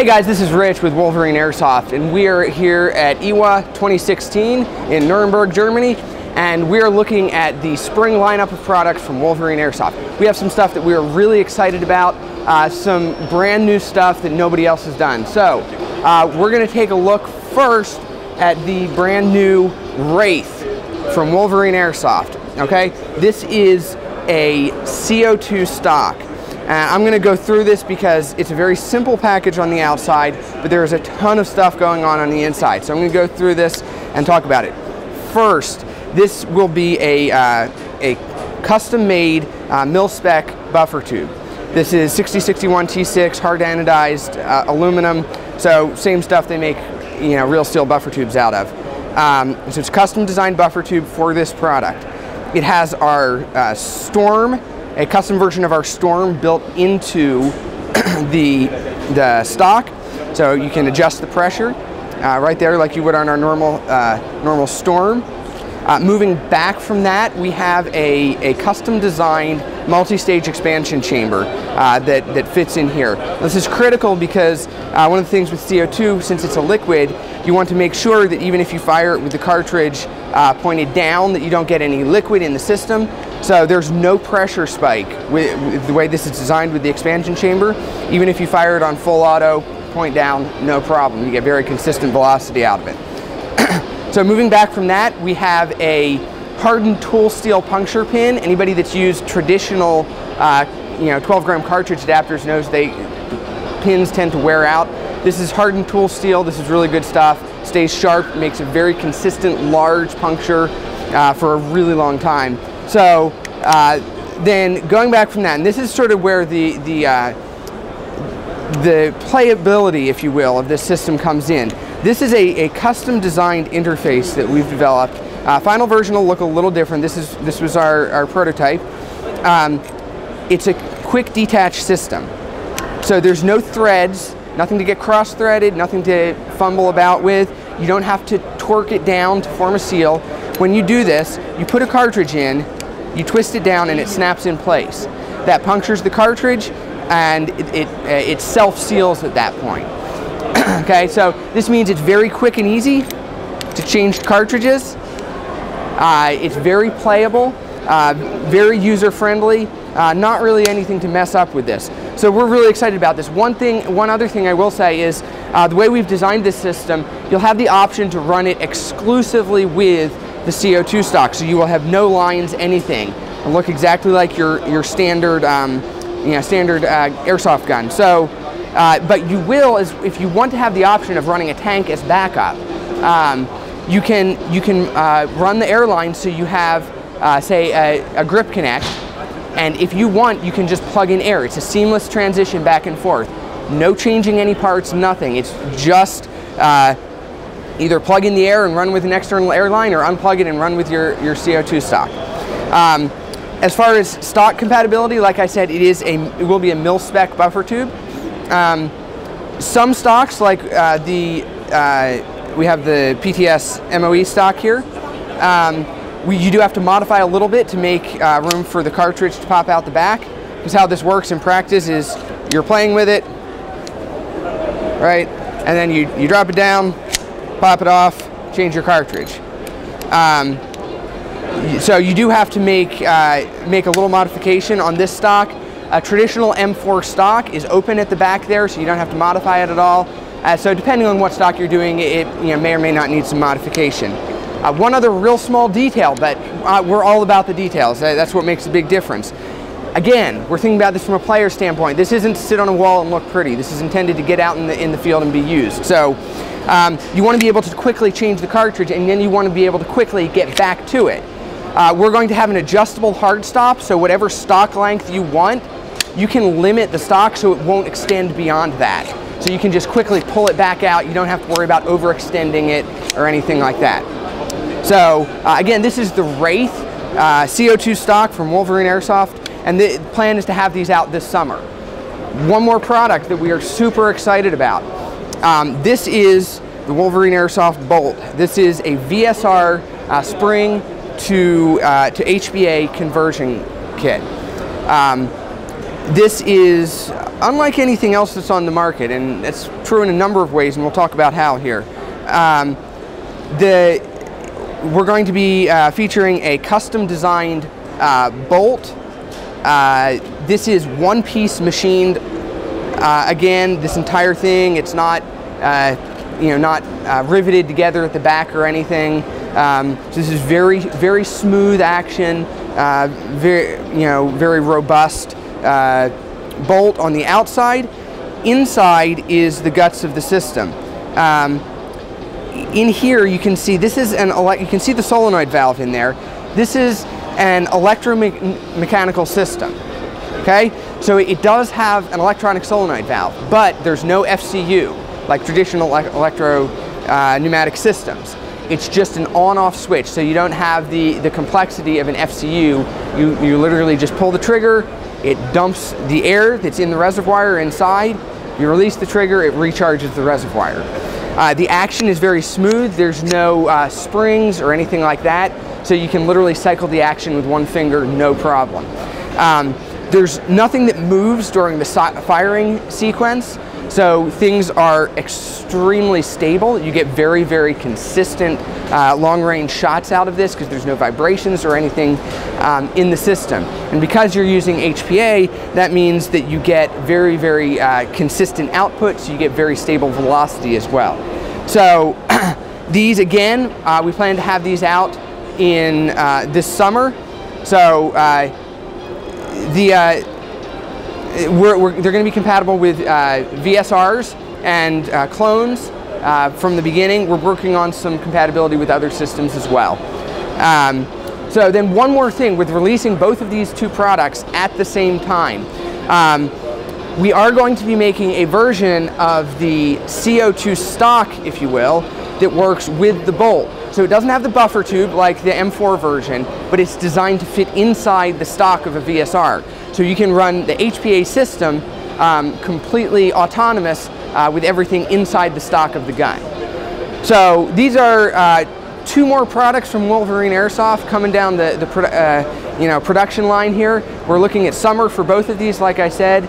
Hey guys, this is Rich with Wolverine Airsoft, and we are here at IWA 2016 in Nuremberg, Germany, and we are looking at the spring lineup of products from Wolverine Airsoft. We have some stuff that we are really excited about, some brand new stuff that nobody else has done. So we're going to take a look first at the brand new Wraith from Wolverine Airsoft. Okay, this is a CO2 stock. I'm going to go through this because it's a very simple package on the outside, but there is a ton of stuff going on the inside. So I'm going to go through this and talk about it. First, this will be a custom-made mil-spec buffer tube. This is 6061 T6 hard anodized aluminum, so same stuff they make, real steel buffer tubes out of. So it's a custom-designed buffer tube for this product. It has our Storm, a custom version of our Storm built into the stock, so you can adjust the pressure right there like you would on our normal Storm. Moving back from that, we have a custom designed multi-stage expansion chamber that fits in here. This is critical because one of the things with CO2, since it's a liquid, you want to make sure that even if you fire it with the cartridge pointed down, that you don't get any liquid in the system. So there's no pressure spike with the way this is designed with the expansion chamber. Even if you fire it on full auto, point down, no problem. You get very consistent velocity out of it. So moving back from that, we have a Hardon tool steel puncture pin. Anybody that's used traditional 12-gram cartridge adapters knows pins tend to wear out. This is Hardon tool steel. This is really good stuff. Stays sharp, makes a very consistent large puncture for a really long time. So then going back from that, and this is sort of where the playability, if you will, of this system comes in. This is a custom designed interface that we've developed. Final version will look a little different. This was our prototype. It's a quick detach system. So there's no threads, nothing to get cross-threaded, nothing to fumble about with. You don't have to torque it down to form a seal. When you do this, you put a cartridge in, you twist it down, and it snaps in place. That punctures the cartridge, and it self-seals at that point. Okay, so this means it's very quick and easy to change cartridges. It's very playable, very user-friendly, not really anything to mess up with this. So we're really excited about this. One other thing I will say is the way we've designed this system, you'll have the option to run it exclusively with the CO2 stock, so you will have no lines, anything. It'll look exactly like your standard, standard airsoft gun. So, but you will, if you want to have the option of running a tank as backup, you can run the airline so you have, say, a grip connect, and if you want, you can just plug in air. It's a seamless transition back and forth. No changing any parts, nothing. It's just either plug in the air and run with an external airline, or unplug it and run with your CO2 stock. As far as stock compatibility, like I said, it will be a mil-spec buffer tube. Some stocks, like we have the PTS MOE stock here, you do have to modify a little bit to make room for the cartridge to pop out the back. Because how this works in practice is you're playing with it, right, and then you drop it down, pop it off, change your cartridge. So you do have to make a little modification on this stock. A traditional M4 stock is open at the back there, so you don't have to modify it at all. So depending on what stock you're doing, it may or may not need some modification. One other real small detail, but we're all about the details. That's what makes a big difference. Again, we're thinking about this from a player standpoint. This isn't to sit on a wall and look pretty. This is intended to get out in the field and be used. So you want to be able to quickly change the cartridge, and then you want to be able to quickly get back to it. We're going to have an adjustable hard stop, so whatever stock length you want, you can limit the stock so it won't extend beyond that. So you can just quickly pull it back out. You don't have to worry about overextending it or anything like that. So again, this is the Wraith CO2 stock from Wolverine Airsoft, and the plan is to have these out this summer. One more product that we are super excited about. This is the Wolverine Airsoft Bolt. This is a VSR spring to HBA conversion kit. This is unlike anything else that's on the market, and that's true in a number of ways, and we'll talk about how here, we're going to be featuring a custom designed bolt. This is one-piece machined. Again, this entire thing, it's not not riveted together at the back or anything. So this is very, very smooth action, very robust bolt on the outside. Inside is the guts of the system. In here, you can see this is you can see the solenoid valve in there. This is an electromechanical system. Okay, so it does have an electronic solenoid valve, but there's no FCU like traditional pneumatic systems. It's just an on-off switch, so you don't have the complexity of an FCU. You literally just pull the trigger, it dumps the air that's in the reservoir inside, you release the trigger, it recharges the reservoir. The action is very smooth, there's no springs or anything like that, so you can literally cycle the action with one finger, no problem. There's nothing that moves during the firing sequence, so things are extremely stable. You get very, very consistent long-range shots out of this because there's no vibrations or anything in the system. And because you're using HPA, that means that you get very, very consistent output, so you get very stable velocity as well. So these, again, we plan to have these out in this summer. So they're going to be compatible with VSRs and clones from the beginning. We're working on some compatibility with other systems as well. So then one more thing, with releasing both of these two products at the same time, we are going to be making a version of the CO2 stock, if you will, that works with the bolt. So it doesn't have the buffer tube like the M4 version, but it's designed to fit inside the stock of a VSR. So you can run the HPA system completely autonomous with everything inside the stock of the gun. So these are two more products from Wolverine Airsoft coming down the production line here. We're looking at summer for both of these, like I said.